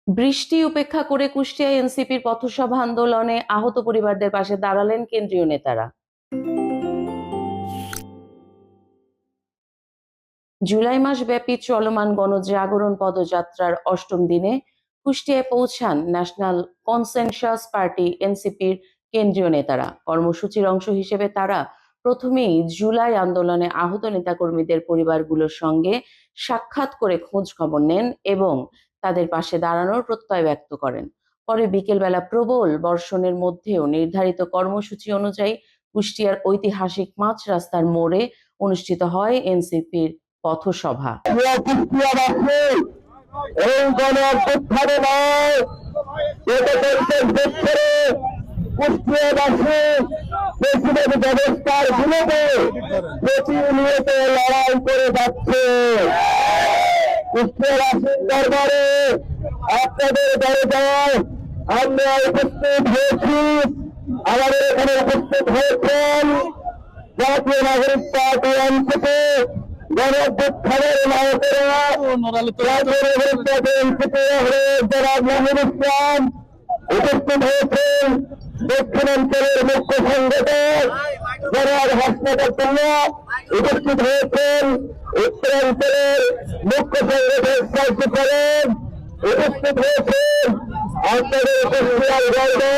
বৃষ্টি উপেক্ষা করে কুষ্টিয়ায় এনসিপির পথসভা আন্দোলনে আহত পরিবারদের পাশে দাঁড়ালেন কেন্দ্রীয় নেতারা। জুলাই মাস ব্যাপী চলমান গণজাগরণ পদযাত্রার অষ্টম দিনে কুষ্টিয়ায় পৌঁছান ন্যাশনাল কনসেনসাস পার্টি এনসিপির কেন্দ্রীয় নেতারা। কর্মসূচির অংশ হিসেবে তারা প্রথমেই জুলাই আন্দোলনে আহত নেতাকর্মীদের পরিবারগুলোর সঙ্গে সাক্ষাৎ করে খোঁজ খবর নেন এবং তাদের পাশে দাঁড়ানোর প্রত্যয় ব্যক্ত করেন। পরে বিকেলবেলা প্রবল বর্ষণের মধ্যেও নির্ধারিত কর্মসূচি অনুযায়ী কুষ্টিয়ার ঐতিহাসিক মাছ রাস্তার মোড়ে অনুষ্ঠিত হয় এনসিপির পথসভা। ব্যবস্থার বিরুদ্ধে প্রতিনিয়ত লড়াই করে যাচ্ছে। কুষ্টিয়াবাসীর দরবারে আপনাদের দরজায় আমরা উপস্থিত হয়েছি। আমাদের এখানে উপস্থিত হয়েছেন জাতীয় নাগরিক পার্টি এনসিপি গণঅভ্যুত্থানের নায়কেরা, জাতীয় নাগরিক পার্টি এনসিপি জনাব মাহিদুল ইসলাম উপস্থিত হয়েছেন। দক্ষিণাঞ্চলের মুখ্য সংগঠক জনাব হাসনাতুল্লাহ উপস্থিত হয়েছেন। উত্তরাঞ্চলের মুখ্য সংগঠক সাইফুল করিম উপস্থিত হয়েছেন। আপনাদের কুষ্টিয়ার গর্বে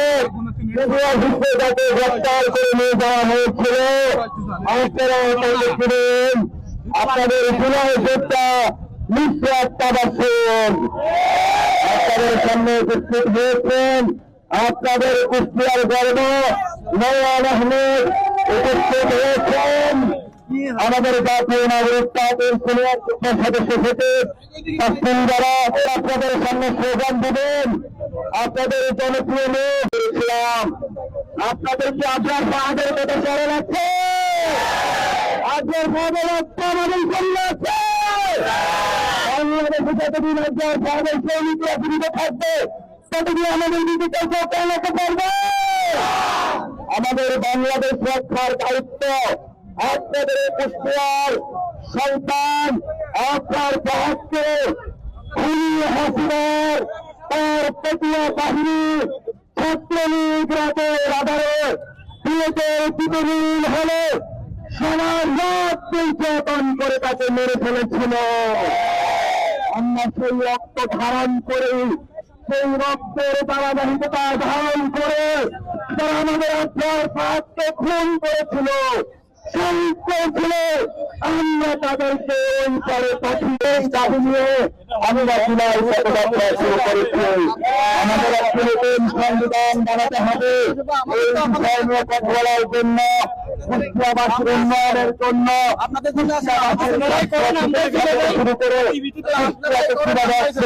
যাকে গ্রেপ্তার করে নিয়ে যাওয়া হয়েছিল, আপনারা ছিলেন। আপনাদের জুলাই যোদ্ধা মিশ্র আত্মাবাসন আপনাদের সামনে উপস্থিত হয়েছেন। আপনাদের কুষ্টিয়ার গর্ব নয়ন আহমেদ উপস্থিত হয়েছেন। আমাদের জাতীয় নাগরিক পার্টির সিনিয়র সদস্য থেকে যারা আপনাদের সামনে স্লোগান দেবেন। আপনাদের জনপ্রিয় লোক করেছিলাম, আপনাদেরকে আপনার পাহাড়ের কথা চলে লাগছে, আপনার পাহাড়ের রক্ত আমাদের চলে আছে। বাংলাদেশে যতদিন আপনার পাহাড়ের সৈনিকরা জীবিত থাকবে ততদিন আমাদের নিজেকে চালাতে পারবে। আমাদের বাংলাদেশ রক্ষার দায়িত্ব আপনাদের কুষ্টিয়ার সন্তান আপনার পাহাড়কে হাসিনার তার পেটিয়া বাহিনী ছাত্রলীগ রাতের আধারে বিয়েতের পিতলীন হলে সমাজ নির্যাতন করে তাকে মেরে ফেলেছিল। আমরা সেই রক্ত ধারণ করে, সেই রক্তের ধারাবাহিকতা ধারণ করে তারা আমাদের আপনার পাহাড়কে খুন করেছিল, শহীদ করেছিল। আমরা তাদেরকে ওই পরে পথের দাবি নিয়ে আমরা জুলাই পদযাত্রা শুরু করেছি। আমাদের একটি নতুন সংবিধান বানাতে হবে। এই বিষয় নিয়ে কথা বলার জন্য, কুষ্টিয়াবাসীর উন্নয়নের জন্য, শুরু করে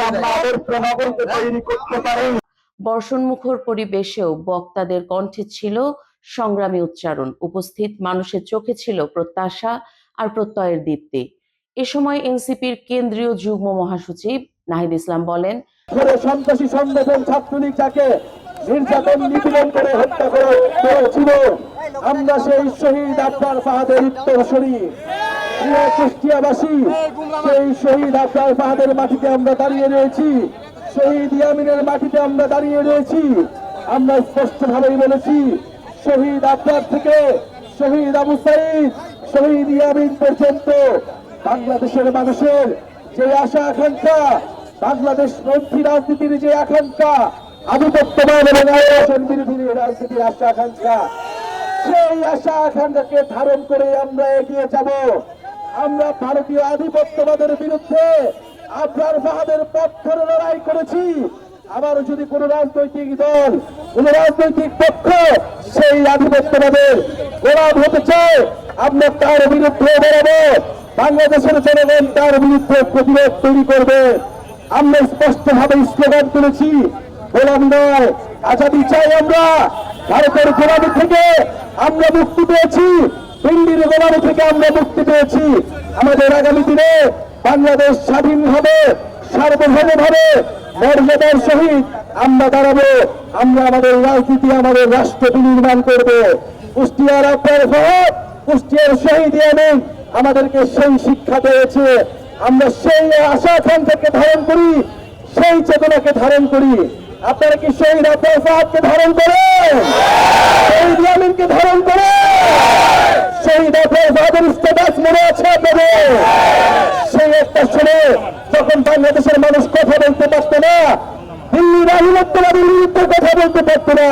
আমরা আদর্শ নগরীকে তৈরি করতে পারি। বর্ষণমুখর পরিবেশেও বক্তাদের কণ্ঠে ছিল সংগ্রামী উচ্চারণ। উপস্থিত মানুষের চোখে ছিল প্রত্যাশা আর প্রত্যয়ের দীপ্তি। এ সময় এনসিপির কেন্দ্রীয় যুগ্ম মহাসচিব নাহিদ ইসলাম বলেন, সন্ত্রাসী সংগঠন ছাত্রলীগ যাকে নির্যাতন নিপীড়ন করে হত্যা করেছিল, আমরা সেই শহীদ আফরার ফাহাদের উত্তরসূরি কুষ্টিয়াবাসী, সেই শহীদ আফরার ফাহাদের মাটিতে আমরা দাঁড়িয়ে রয়েছি, শহীদ ইয়ামিনের মাটিতে আমরা দাঁড়িয়ে রয়েছি। আমরা স্পষ্ট ভাবেই বলেছি, শহীদ আফরার থেকে শহীদ আবু সাইদ, শহীদ ইয়ামিন পর্যন্ত বাংলাদেশের মানুষের যে আশা আকাঙ্ক্ষা, বাংলাদেশ পন্থী রাজনীতির যে আকাঙ্ক্ষা, আধিপত্যবাদ এবং আগ্রাসন বিরোধী রাজনীতির আশা আকাঙ্ক্ষা, সেই আশা আকাঙ্ক্ষাকে ধারণ করে আমরা এগিয়ে যাব। আমরা ভারতীয় আধিপত্যবাদের বিরুদ্ধে আপনার ফাহাদের পথ ধরে লড়াই করেছি। আবার যদি কোন রাজনৈতিক দল, কোন রাজনৈতিক পক্ষ সেই আধিপত্যবাদের গোলাম হতে চায়, আমরা তার বিরুদ্ধে বেরোবো। বাংলাদেশের জনগণ তার বিরুদ্ধে প্রতিরোধ তৈরি করবে। আমরা স্পষ্ট ভাবে স্লোগান তুলেছি, গোলামি নয় আজাদি চাই। আমরা ভারতের গোলামি থেকে আমরা মুক্তি পেয়েছি, দিল্লির গোলামি থেকে আমরা মুক্তি পেয়েছি। আমাদের আগামী দিনে বাংলাদেশ স্বাধীন হবে, সার্বভৌমভাবে মর্যাদার সহিত আমরা দাঁড়াবো। আমরা আমাদের রাজনীতি, আমাদের রাষ্ট্র বিনির্মাণ করবো। কুষ্টিয়ার আপনার কুষ্টিয়ার শহীদ ইয়ামিন আমাদেরকে সেই শিক্ষা পেয়েছে। আমরা সেই আশা আকাঙ্ক্ষাকে ধারণ করি, সেই চেতনাকে ধারণ করি। আপনারা কি শহীদ আব্দুল ফাহাদকে ধারণ করেন? শহীদ ইয়ামিনকে ধারণ করেন? শহীদ আব্দুল ফাহাদের স্ট্যাটাস মনে আছে আপনাদের? সেই একটা শুনে যখন বাংলাদেশের মানুষ কথা বলতে পারতো না, দিল্লির আধিপত্যবাদীর বিরুদ্ধে কথা বলতে পারতো না,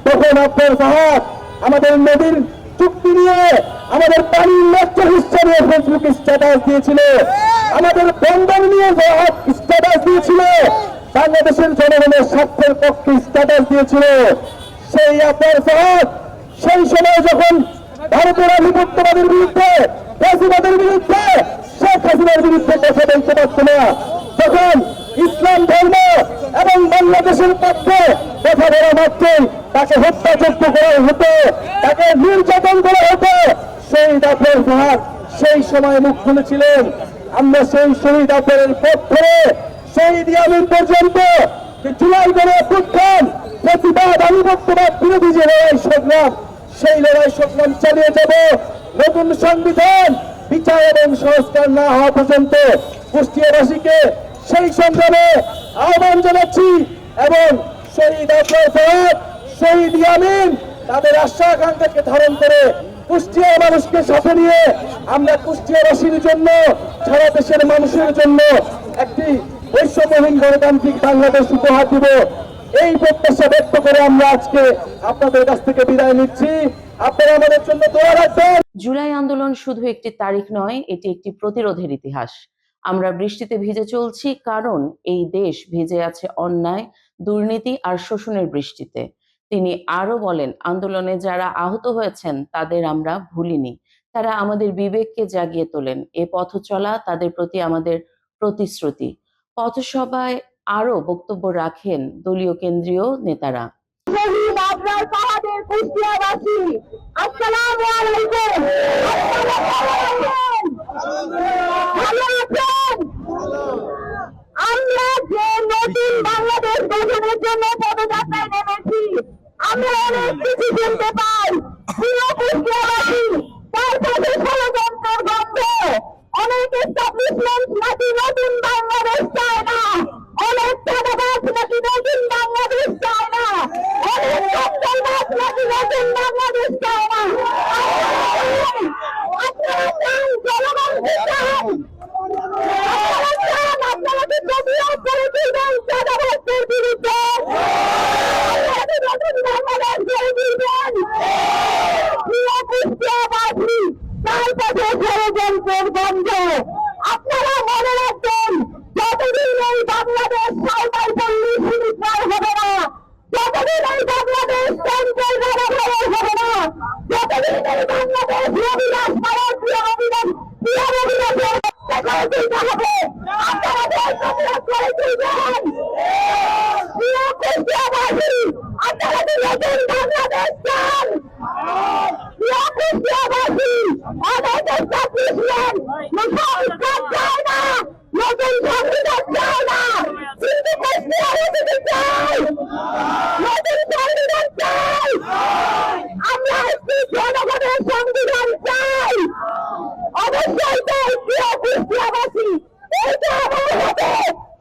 তখন আব্দুল ফাহাদ আমাদের নদীর চুক্তি নিয়ে, আমাদের পানির নষ্ট হিস্সা নিয়ে ফেসবুকে স্ট্যাটাস দিয়েছিল, আমাদের বন্দর নিয়ে স্ট্যাটাস দিয়েছিল, বাংলাদেশের জনগণের স্বার্থের পক্ষে স্ট্যাটাস দিয়েছিল। সেই আব্দুল ফাহাদ সেই সময় যখন ভারতের আধিপত্যবাদের বিরুদ্ধে, ফ্যাসিবাদের বিরুদ্ধে, শেখ হাসিনার বিরুদ্ধে কথা বলতে পারত না, তখন ইসলাম ধর্ম এবং বাংলাদেশের পক্ষে কথা বলা মাত্রই তাকে হত্যাযজ্ঞ করা হতো, তাকে নির্যাতন করা হতো। শহীদ আব্দুল ফাহাদ সেই সময় মুখ খুলেছিলেন। আমরা সেই শহীদ আব্দুলের পথ ধরে শহীদ ইয়ামিন পর্যন্ত জুলাই গণে অভ্যুত্থান, প্রতিবাদ, আধিপত্যবাদ বিরোধী যে লড়াই সংগ্রাম, সেই লড়াই সংগ্রাম চালিয়ে যাব। নতুন সংবিধান বিচার এবং সংস্কার না হওয়া পর্যন্ত কুষ্টিয়াবাসীকে সেই সংগ্রামে আহ্বান জানাচ্ছি এবং শহীদ আব্দুল ফাহাদ, শহীদ ইয়ামিন তাদের আশা আকাঙ্ক্ষাকে ধারণ করে কুষ্টিয়ার মানুষকে সাথে নিয়ে আমরা কুষ্টিয়াবাসীর জন্য, সারা দেশের মানুষের জন্য একটি বৈষম্যহীন গণতান্ত্রিক বাংলাদেশ উপহার দিব। এই প্রত্যাশা ব্যক্ত করে আমরা আজকে আপনাদের কাছ থেকে বিদায় নিচ্ছি। আপনারা আমাদের জন্য দোয়া রাখবেন। জুলাই আন্দোলন শুধু একটি তারিখ নয়, এটি একটি প্রতিরোধের ইতিহাস। আমরা বৃষ্টিতে ভিজে চলছি কারণ এই দেশ ভিজে আছে অন্যায়, দুর্নীতি আর শোষণের বৃষ্টিতে। তিনি আরো বলেন, আন্দোলনে যারা আহত হয়েছেন তাদের আমরা ভুলিনি, তারা আমাদের বিবেককে জাগিয়ে তোলেন। এ পথ চলা তাদের প্রতি আমাদের প্রতিশ্রুতি। পথসভায় আরো বক্তব্য রাখেন দলীয় কেন্দ্রীয় নেতারা। শহীদ আব্দুল ফাহাদের কুষ্টিয়াবাসী, আসসালামু আলাইকুম। ভালো আছেন? আমরা যে নতুন বাংলাদেশ গঠনের জন্য পদযাত্রায় নেমেছি, আমরা অনেক কিছু শুনতে পাই। প্রিয় কুষ্টিয়াবাসী, তার সাথে ষড়যন্ত্রের গন্ধ। অনেক এস্টাবলিশমেন্ট নাকি নতুন বাংলাদেশ চায় না, অনেক চাঁদাবাজ নাকি নতুন বাংলাদেশ চায় না, অনেক কপ্টারবাজ নাকি নতুন বাংলাদেশ চায় না। আপনারা চান, জনগণকে চান, আপনারা কি প্রতিরোধ করে তুলবেন চাঁদাবাজদের বিরুদ্ধে? আপনারা কি নতুন বাংলাদেশ গড়ে তুলবেন? প্রিয় কুষ্টিয়াবাসী, তার কাছে ষড়যন্ত্রের গন্ধ। আপনারা মনে রাখবেন, যতদিন এই বাংলাদেশ সাঁওতাল পল্লী সুবিচার হবে না, যতদিন এই বাংলাদেশ তন্ত্রের ব্যবহার হবে না, যতদিন এই বাংলাদেশ রবিলাস পাওয়ার হবে, আপনারা দেশ প্রতিরোধ করে তুলবেন। প্রিয় কুষ্টিয়াবাসী, আপনারা কি নতুন বাংলাদেশ চান? প্রিয় কুষ্টিয়াবাসী, অনেক এস্টাবলিশমেন্ট সংস্কার চায় না, নতুন সংবিধান চায় না, কিন্তু কুষ্টিয়াবাসী চাই, নতুন সংবিধান চাই। আমরা একটি জনগণের সংবিধান চাই। অবশ্যই তাই প্রিয় কুষ্টিয়াবাসী, এইটা আমার হাতে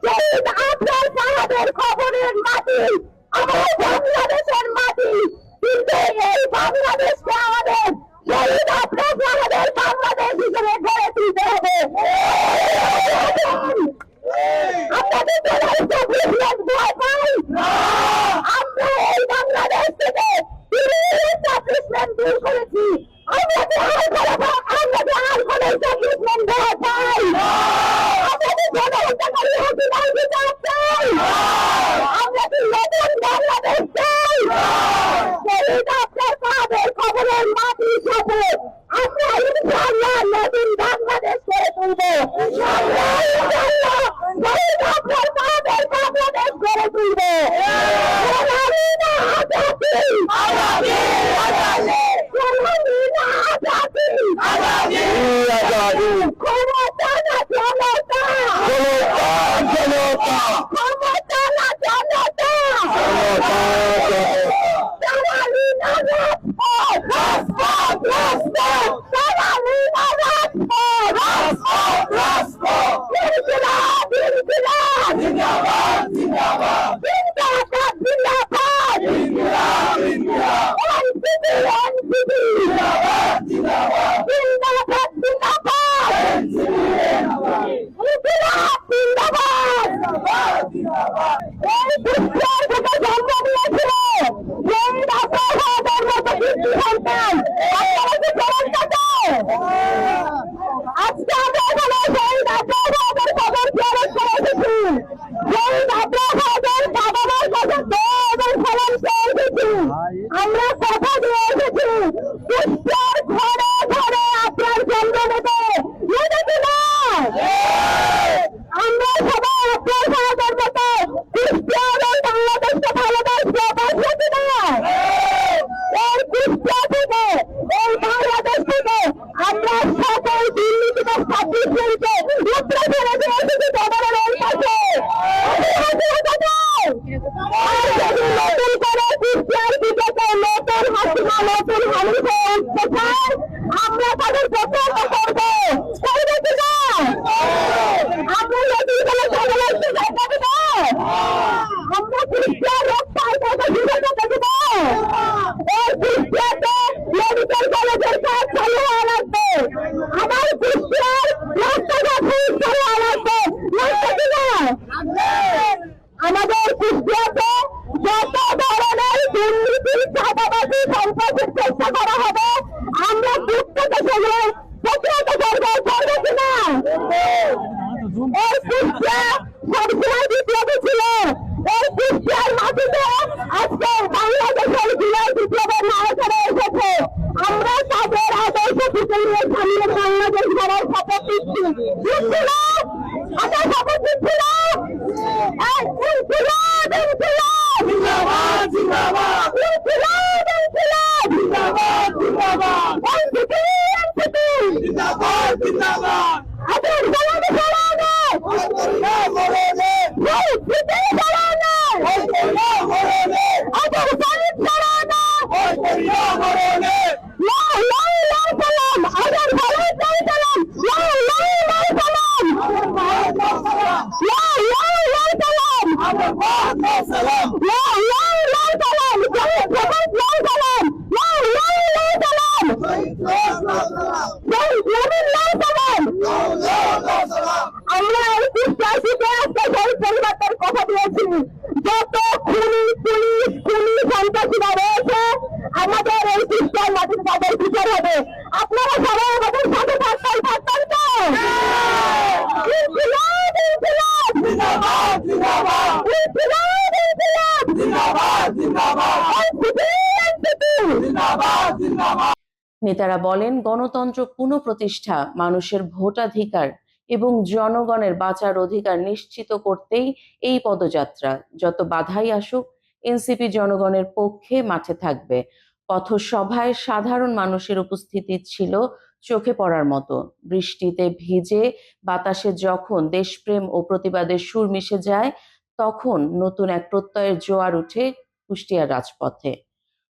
শহীদ আব্দুল ফাহাদের খবরের মাটি, আমার বাংলাদেশের মাটি। কিন্তু এই বাংলাদেশকে আমাদের শহীদ আব্দুল ফাহাদের বাংলাদেশ হিসেবে গড়ে তুলতে হবে। আপনাদের ভয় পাই? আমরা এই বাংলাদেশ থেকে এস্টাবলিশমেন্ট দূর করেছি। আমরা যে আর কোনো এস্টাবলিশমেন্ট ভয় পাই? আমরা যে গণহত্যাকারী হাসিনার বিচার চাই? আমরা কি নতুন বাংলাদেশ চাই? শহীদ আব্দুল ফাহাদের খবরের মাটির সাথে আমরা ইনশাআল্লাহ নতুন বাংলাদেশ গড়ে তুলব। ইনশাআল্লাহ শহীদ আব্দুল ফাহাদের বাংলাদেশ গড়ে তুলব। ক্ষমতা না জনতা, ক্ষমতা না জনতা, দালালি না রাজপথ, দালালি না রাজপথ, এই কুষ্টিয়ার থেকে জন্ম নিয়েছিল শহীদ আবরার সাহাদের মতো কৃতি সন্তান। আপনারা কি জানেন তাকে? আজকে আমরা এখানে শহীদ আবরার সাহাদের কবর জিয়ারত করে এসেছি। শহীদ আবরার সাহাদের বাবা-মার কাছে দোয়া এবং সালাম চেয়ে এসেছি। আমরা কথা দিয়ে এসেছি কুষ্টিয়ার ঘরে ঘরে আপনার জন্ম নেবে, নেবে কিনা? আমরা সবাই আপনার সাহায্যের মতো কুষ্টিয়ার এই বাংলাদেশকে ভালোবাসবো, বাসবো কিনা? এই কুষ্টিয়া থেকে, এই বাংলাদেশ থেকে আমরা সকল দুর্নীতিবাজ ছাত্রীদেরকে উপরে ফেলে দিয়ে এসেছি জনগণের এই পাশে। আর যদি নতুন করে কুষ্টিয়ার দিকে নতুন হাসিনা, নতুন হানিফে উঠতে চায়, আমরা তাদের প্রচারণা করবো, করবে কিনা? আমরা নতুন করে ভালোবাসতে চাইবো কিনা? আমরা কুষ্টিয়ার রক্ষায় কথা শুনে দেখবো। এই কুষ্টিয়াতে মেডিকেল কলেজের কাজ চালু হওয়া লাগবে, আমার কুষ্টিয়ার রাস্তাঘাট চালু হওয়া লাগবে, লাগবে কিনা? আমাদের কুষ্টিয়াতে যত ধরনের দুর্নীতি, চাঁদাবাজি, সন্ত্রাসের চেষ্টা করা হবে, আমরা বুক থেকে সেগুলো প্রতিহত করবো, করবো কিনা? এই কুষ্টিয়া সবসময় বিপ্লবী ছিল। এই কুষ্টিয়ার মাটিতে আজকে বাংলাদেশের বিজয় বিপ্লবের নায়কেরা এসেছে। আমরা তাদের আদর্শ থেকে নিয়ে সামনে বাংলাদেশ গড়ার শপথ দিচ্ছি। দিচ্ছি না? আমরা শপথ দিচ্ছি না? ইনকিলাব, ইনকিলাব, জিন্দাবাদ, জিন্দাবাদ, ইনকিলাব, ইনকিলাব, জিন্দাবাদ, জিন্দাবাদ, এনসিপি, এনসিপি, জিন্দাবাদ, জিন্দাবাদ, আপনার সালামে সালামে, ওয়াসসালামু আলাইকুম, এনসিপি সালামে, ওয়াসসালামু আলাইকুম, আপনার সালাম সালামে, ওয়াসসালামু আলাইকুম, লা ইলাহা ইল্লাল্লাহ, আপনার সালাম সালাম, লা ইলাহা ইল্লাল্লাহ, লা ইলাহা ইল্লাল্লাহ, আপনার সালাম, লা ইলাহা ইল্লাল্লাহ, জয় প্রভাত, লা সালাম, লা ইলাহা ইল্লাল্লাহ, জয় নবীন, লা সালাম। আমরা এই কুষ্টিয়া থেকে আজকে শহীদ পরিবারদের কথা দিয়েছি। যত খুনি, পুলিশ, খুনি, সন্ত্রাসীরা রয়েছে আমাদের এই কুষ্টিয়ার মাটির তাদের বিচার হবে। আপনারা সবাই আমাদের সাথে থাকতেন, থাকতেন তো? ইনকিলাব, ইনকিলাব, জিন্দাবাদ, জিন্দাবাদ, ইনকিলাব, ইনকিলাব, জিন্দাবাদ, জিন্দাবাদ, এনসিপি, এনসিপি, জিন্দাবাদ, জিন্দাবাদ। নেতারা বলেন, গণতন্ত্র পুনঃপ্রতিষ্ঠা, মানুষের ভোটাধিকার এবং জনগণের বাঁচার অধিকার নিশ্চিত করতেই এই পদযাত্রা। যত বাধাই আসুক, এনসিপি জনগণের পক্ষে মাঠে থাকবে। পথসভায় সাধারণ মানুষের উপস্থিতি ছিল চোখে পড়ার মতো। বৃষ্টিতে ভিজে বাতাসে যখন দেশপ্রেম ও প্রতিবাদের সুর মিশে যায়, তখন নতুন এক প্রত্যয়ের জোয়ার উঠে কুষ্টিয়ার রাজপথে।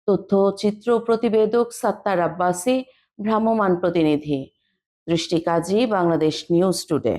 তথ্য চিত্র প্রতিবেদক সাত্তার আব্বাসী, ভ্রাম্যমাণ প্রতিনিধি, দৃষ্টি কাজী, বাংলাদেশ নিউজ টুডে।